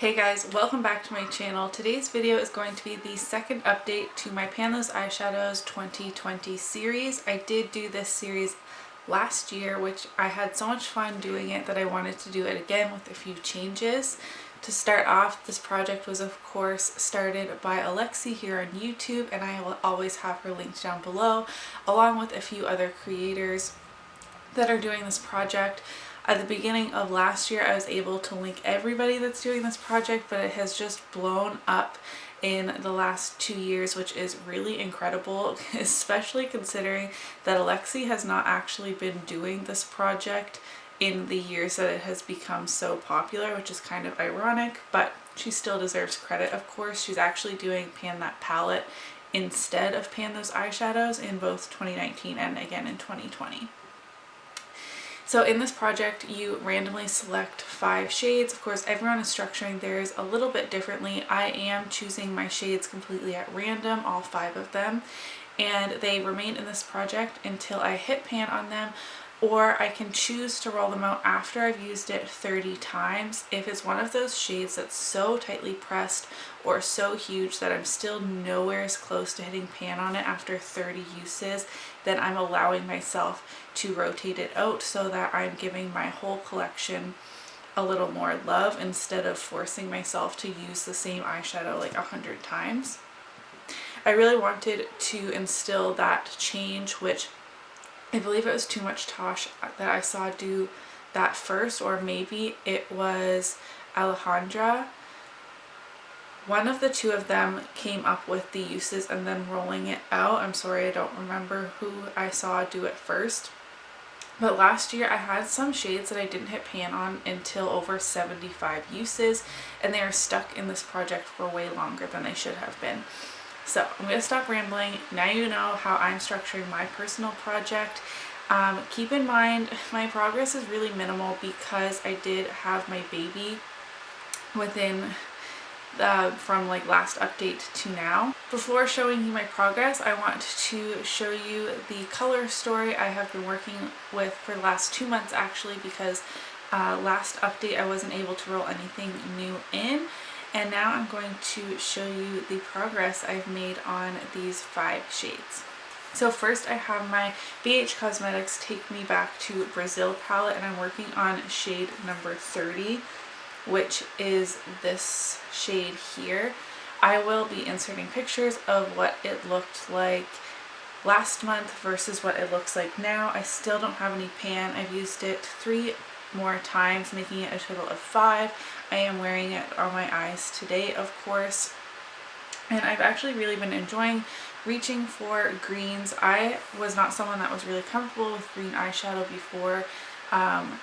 Hey guys, welcome back to my channel. Today's video is going to be the second update to my Pan Those Eyeshadows 2020 series. I did do this series last year, which I had so much fun doing it that I wanted to do it again with a few changes. To start off, this project was of course started by Alexi here on YouTube, and I will always have her linked down below, along with a few other creators that are doing this project. At the beginning of last year, I was able to link everybody that's doing this project, but it has just blown up in the last 2 years, which is really incredible, especially considering that Alexi has not actually been doing this project in the years that it has become so popular, which is kind of ironic, but she still deserves credit, of course. She's actually doing Pan That Palette instead of Pan Those Eyeshadows in both 2019 and again in 2020. So in this project, you randomly select 5 shades. Of course, everyone is structuring theirs a little bit differently. I am choosing my shades completely at random, all 5 of them, and they remain in this project until I hit pan on them, or I can choose to roll them out after I've used it 30 times. If it's one of those shades that's so tightly pressed or so huge that I'm still nowhere as close to hitting pan on it after 30 uses, then I'm allowing myself to rotate it out so that I'm giving my whole collection a little more love instead of forcing myself to use the same eyeshadow like 100 times. I really wanted to instill that change, which I believe it was Too Much Tosh that I saw do that first, or maybe it was Alejandra. One of the two of them came up with the uses and then rolling it out. I'm sorry, I don't remember who I saw do it first. But last year I had some shades that I didn't hit pan on until over 75 uses, and they are stuck in this project for way longer than they should have been. So I'm going to stop rambling. Now you know how I'm structuring my personal project. Keep in mind my progress is really minimal because I did have my baby within from like last update to now. Before showing you my progress, I want to show you the color story I have been working with for the last 2 months actually, because last update I wasn't able to roll anything new in, and now I'm going to show you the progress I've made on these 5 shades. So first I have my BH Cosmetics Take Me Back to Brazil palette, and I'm working on shade number 30, which is this shade here. I will be inserting pictures of what it looked like last month versus what it looks like now. I still don't have any pan. I've used it 3 more times, making it a total of 5. I am wearing it on my eyes today, of course, and I've actually really been enjoying reaching for greens. I was not someone that was really comfortable with green eyeshadow before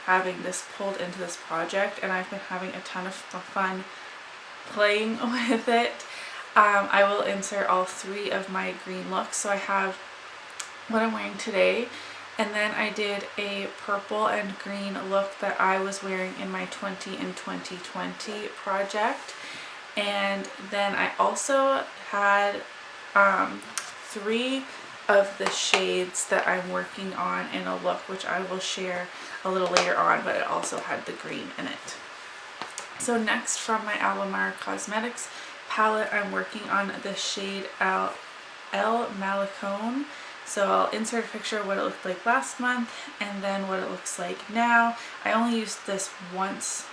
having this pulled into this project, and I've been having a ton of fun playing with it. I will insert all 3 of my green looks. So I have what I'm wearing today, and then I did a purple and green look that I was wearing in my 20 in 2020 project, and then I also had 3 of the shades that I'm working on in a look, which I will share a little later on, but it also had the green in it. So next, from my Alamar Cosmetics palette, I'm working on the shade El Malecón. So I'll insert a picture of what it looked like last month and then what it looks like now. I only used this once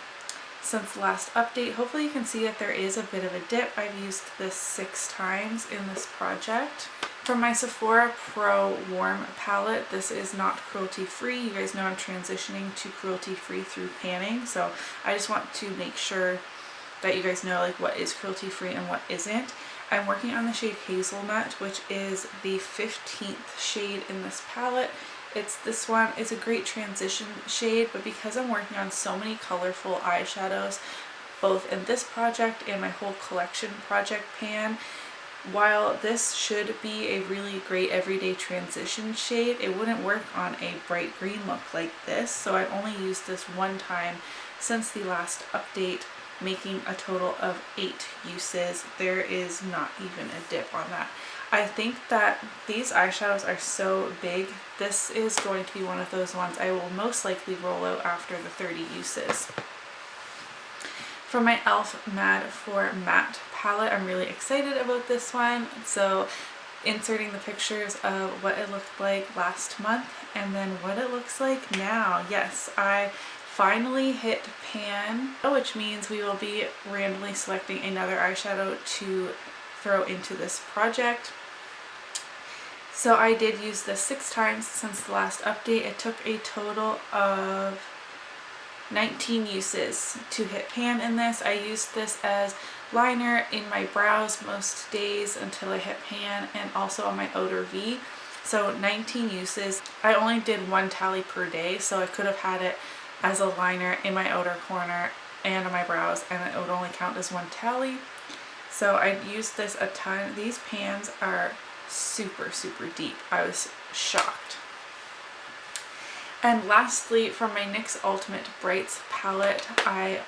since the last update. Hopefully you can see that there is a bit of a dip. I've used this 6 times in this project. From my Sephora Pro Warm palette, this is not cruelty free. You guys know I'm transitioning to cruelty free through panning, so I just want to make sure that you guys know like what is cruelty free and what isn't. I'm working on the shade Hazelnut, which is the 15th shade in this palette. It's this one. It's a great transition shade, but because I'm working on so many colorful eyeshadows, both in this project and my whole collection project pan, while this should be a really great everyday transition shade, it wouldn't work on a bright green look like this. So I've only used this 1 time since the last update, making a total of 8 uses. There is not even a dip on that. I think that these eyeshadows are so big, this is going to be one of those ones I will most likely roll out after the 30 uses. For my e.l.f. Mad for Matte palette, I'm really excited about this one. So inserting the pictures of what it looked like last month and then what it looks like now. Yes, I finally hit pan, which means we will be randomly selecting another eyeshadow to throw into this project. So I did use this 6 times since the last update. It took a total of 19 uses to hit pan in this. I used this as liner in my brows most days until I hit pan, and also on my outer V. So 19 uses. I only did 1 tally per day, so I could have had it as a liner in my outer corner and on my brows, and it would only count as 1 tally. So I used this a ton. These pans are super, super deep. I was shocked. And lastly, from my NYX Ultimate Brights palette, I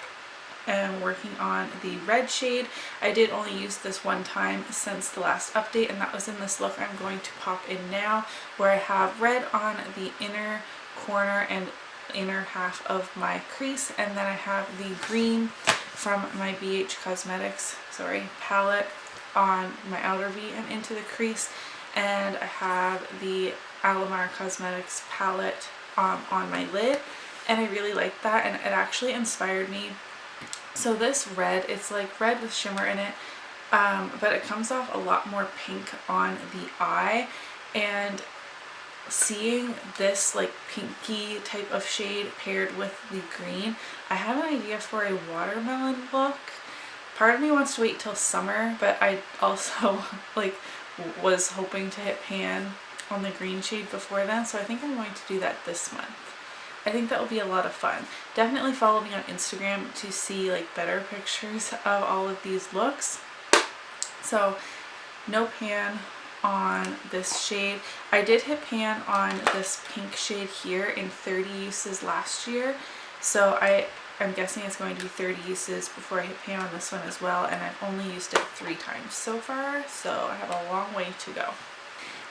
am working on the red shade. I did only use this 1 time since the last update, and that was in this look I'm going to pop in now, where I have red on the inner corner and inner half of my crease, and then I have the green from my BH Cosmetics palette on my outer V and into the crease, and I have the Alamar Cosmetics palette on my lid, and I really like that, and it actually inspired me. So this red, it's like red with shimmer in it, but it comes off a lot more pink on the eye, and seeing this like pinky type of shade paired with the green, I have an idea for a watermelon look. Part of me wants to wait till summer, but I also like was hoping to hit pan on the green shade before then, so I think I'm going to do that this month. I think that will be a lot of fun. Definitely follow me on Instagram to see like better pictures of all of these looks. So no pan on this shade. I did hit pan on this pink shade here in 30 uses last year, so I'm guessing it's going to be 30 uses before I hit pan on this one as well, and I've only used it 3 times so far, so I have a long way to go.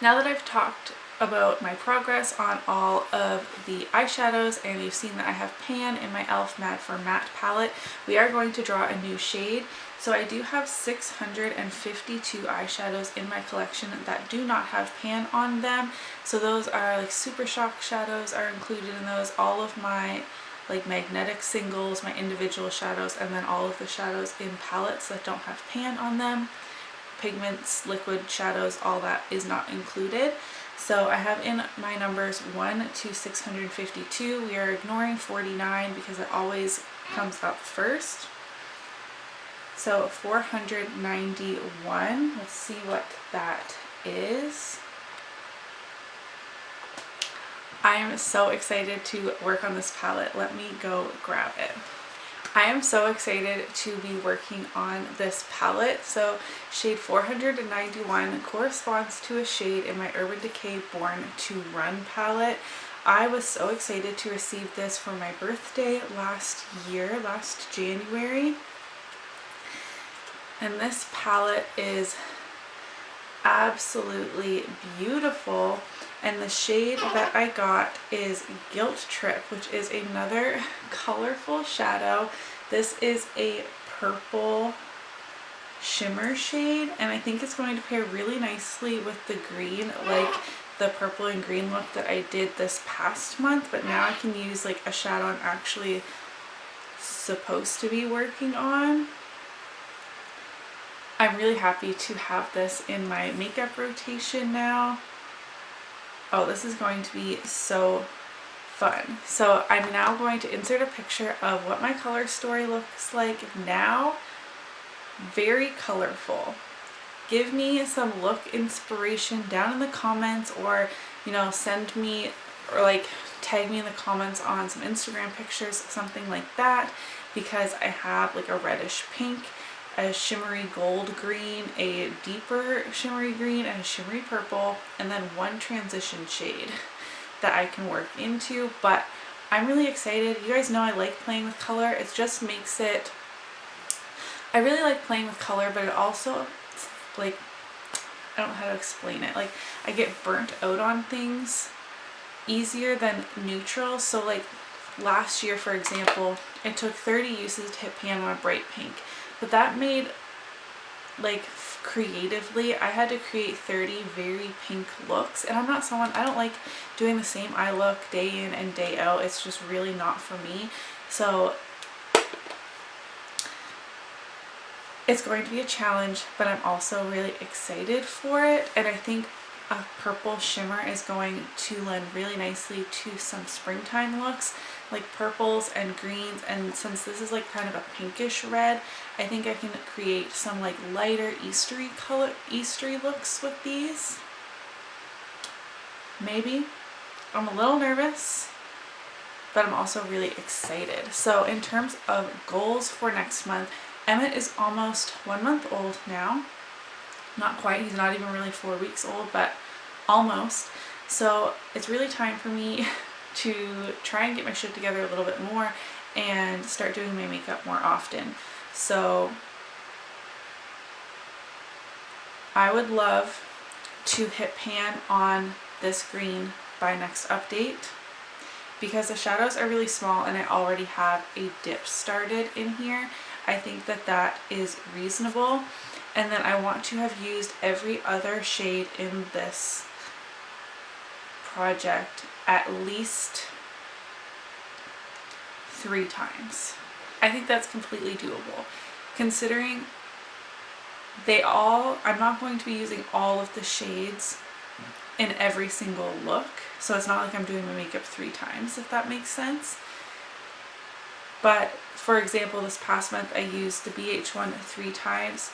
Now that I've talked about my progress on all of the eyeshadows, and you've seen that I have pan in my e.l.f. Mad for Matte palette, we are going to draw a new shade. So I do have 652 eyeshadows in my collection that do not have pan on them. So those are like Super Shock shadows are included in those, all of my like magnetic singles, my individual shadows, and then all of the shadows in palettes that don't have pan on them. Pigments, liquid shadows, all that is not included. So I have in my numbers 1 to 652. We are ignoring 49 because it always comes up first. So 491, let's see what that is. I am so excited to work on this palette. Let me go grab it. I am so excited to be working on this palette. So shade 491 corresponds to a shade in my Urban Decay Born to Run palette. I was so excited to receive this for my birthday last January. And this palette is absolutely beautiful. And the shade that I got is Guilt Trip, which is another colorful shadow. This is a purple shimmer shade, and I think it's going to pair really nicely with the green, like the purple and green look that I did this past month, but now I can use like a shadow I'm actually supposed to be working on. I'm really happy to have this in my makeup rotation now. Oh, this is going to be so fun. So I'm now going to insert a picture of what my color story looks like now. Very colorful. Give me some look inspiration down in the comments, or send me or like tag me in the comments on some Instagram pictures, something like that, because I have like a reddish pink, a shimmery gold green, a deeper shimmery green, and a shimmery purple, and then one transition shade that I can work into. But I'm really excited. You guys know I like playing with color. It just makes it, I really like playing with color, but it also, like, I don't know how to explain it. Like, I get burnt out on things easier than neutral. So like last year, for example, it took 30 uses to hit pan on a bright pink, but that made, like, creatively, I had to create 30 very pink looks, and I'm not someone, I don't like doing the same eye look day in and day out. It's just really not for me. So it's going to be a challenge, but I'm also really excited for it, and I think a purple shimmer is going to lend really nicely to some springtime looks, like purples and greens, and since this is like kind of a pinkish red, I think I can create some like lighter Eastery looks with these. Maybe. I'm a little nervous, but I'm also really excited. So in terms of goals for next month, Emmett is almost 1 month old now. Not quite, he's not even really 4 weeks old, but almost. So it's really time for me to try and get my shit together a little bit more and start doing my makeup more often. So I would love to hit pan on this green by next update, because the shadows are really small and I already have a dip started in here. I think that that is reasonable, and then I want to have used every other shade in this project at least 3 times. I think that's completely doable, considering I'm not going to be using all of the shades in every single look, so it's not like I'm doing my makeup 3 times, if that makes sense. But for example, this past month I used the BH one 3 times,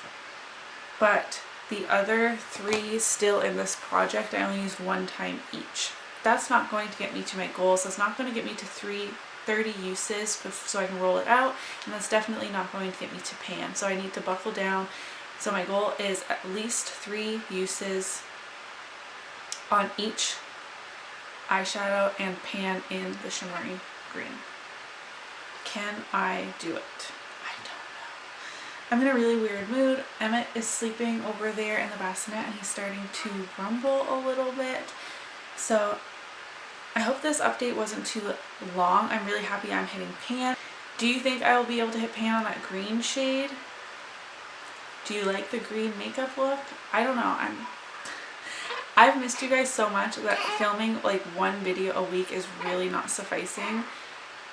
but the other 3 still in this project I only used 1 time each. That's not going to get me to my goals. That's not going to get me to 30 uses so I can roll it out, and that's definitely not going to get me to pan. So I need to buckle down. So my goal is at least 3 uses on each eyeshadow and pan in the shimmery green. Can I do it? I don't know. I'm in a really weird mood. Emmett is sleeping over there in the bassinet and he's starting to rumble a little bit. So I hope this update wasn't too long. I'm really happy I'm hitting pan. Do you think I will be able to hit pan on that green shade? Do you like the green makeup look? I don't know. I've missed you guys so much that filming like 1 video a week is really not sufficing,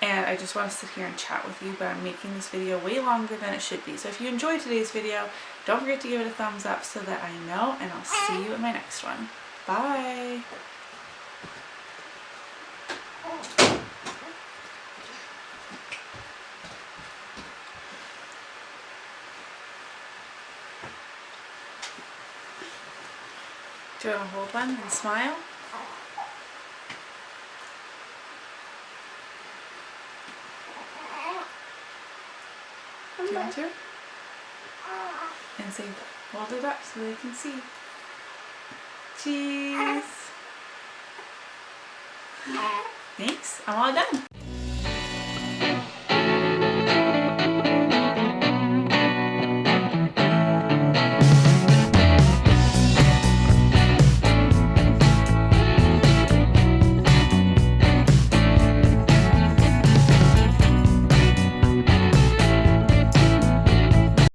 and I just want to sit here and chat with you, but I'm making this video way longer than it should be. So if you enjoyed today's video, don't forget to give it a thumbs up so that I know, and I'll see you in my next one. Bye! Do you want to hold one and smile? Do you want to? And say, hold it up so they can see. Cheese! Thanks, I'm all done.